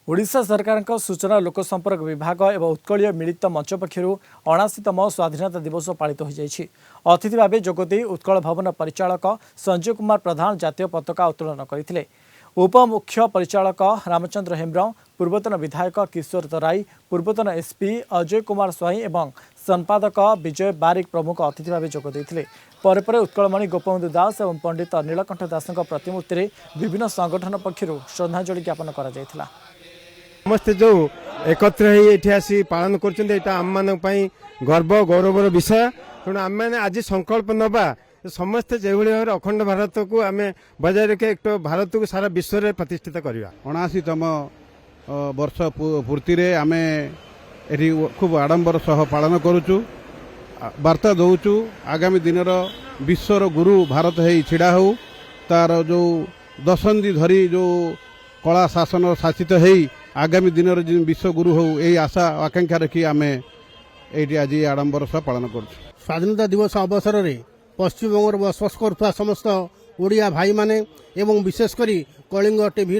ओडिशा सरकार सूचना लोक संपर्क विभाग एवं उत्कलीय मिलित मंच पक्षर 79तम स्वाधीनता दिवस पालित हो जाइछि। अतिथि भाव जोगदे उत्कल भवन परिचालक संजय कुमार प्रधान जातीय पताका उत्तोलन करते। उपमुख्य परिचालक रामचंद्र हेम्ब्रम, पूर्वतन विधायक किशोर तराई, पूर्वतन एसपी अजय कुमार स्वाई और संपादक विजय बारिक प्रमुख अतिथि भाव जोगदे। पर उत्कलमणि गोपबंधु दास और पंडित नीलकंठ दास प्रतिमूर्ति में विभिन्न संगठन पक्षर श्रद्धांजलि ज्ञापन कर समस्ते जो एकत्र आसी पालन करम गर्व गौरवर विषय। तेणु आम मैंने आज संकल्प नवा समस्ते जो भाव अखंड भारत को आम बजाय रखे एक भारत को सारा विश्व में प्रतिष्ठित करवा। 79तम वर्ष पूर्ति रे आम एटी खूब आडंबर सह पालन करुचु, वार्ता दौचु आगामी दिन विश्वर गुरु भारत है छिड़ा हो तार जो दशंधि धरी जो कला शासन शासित है आगामी दिन विश्व गुरु हो यही आशा आकांक्षा रखी आम ये आज आडंबर सह पालन कर। स्वाधीनता दिवस अवसर में पश्चिमबंग बसवास कर समस्त ओडिया भाई माने एवं विशेषकर कलिंग टीवी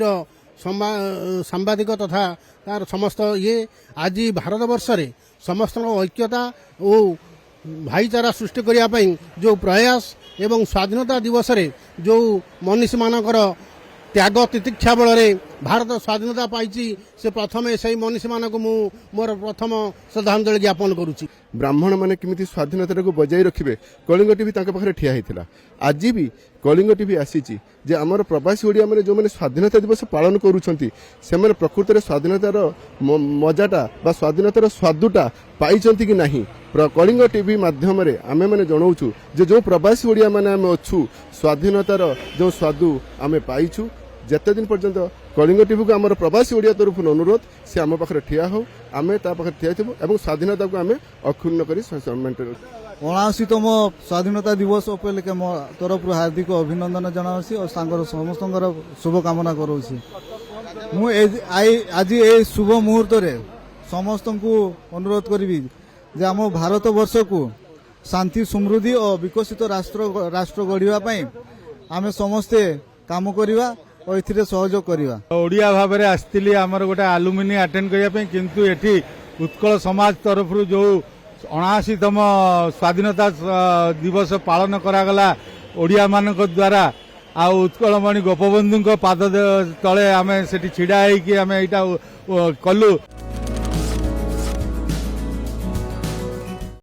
सांबादिक तथा तार समस्त ये आज भारत वर्ष रे समस्त ऐक्यता और भाईचारा सृष्टि करने जो प्रयास एवं स्वाधीनता दिवस रे जो मनीष मानकर त्याग तितिक्षा बल भारत स्वाधीनता पाई से प्रथम से मनीष मान को मोर प्रथम श्रद्धांजलि ज्ञापन करुच्ची। ब्राह्मण मैंने किमिति स्वाधीनता को बजाय रखिए कलिंग टीवी पाखे ठिया होता। आज भी कलिंग टीवी आसी आमर प्रवासी ओडिया मैंने जो मैंने स्वाधीनता दिवस पालन करुँच से प्रकृत में स्वाधीनतार मजाटा बा स्वाधीनतार स्वादुटा पाई कि नहीं। कलिंग टीवी माध्यम आम मैंने जनाऊँ जो प्रवासी ओडिया मैंने आम अच्छु स्वाधीनतार जो स्वादु आम पाइछु। जिते दिन पर्यंत कलिंग टीवी को आम प्रवासी ओडिया तरफ अनुरोध से आम पाखे ठिया हो आम पाखे ठिया थो स्वाधीनता को आम अक्षुण्ण कर 79तम स्वाधीनता दिवस उपलक्षे मो तरफ हार्दिक अभिनंदन जनावसी और सांगर समस्त शुभकामना करोसी। आज ये शुभ मुहूर्त रे समस्त को अनुरोध करी जे आम भारत वर्ष को शांति समृद्धि और विकसित राष्ट्र गढ़ा आम समस्ते काम करवा और ए सहयोग करवा। ओडिया भाव में आसती आमर गोटे आलुमिनी अटेंड करने किंतु एठी उत्कल समाज तरफ जो 79तम स्वाधीनता दिवस पालन करागला ओडिया मानक द्वारा आ उत्कलमणि गोपबंधु पाद तले आम से छिड़ा आम यहाँ कलु।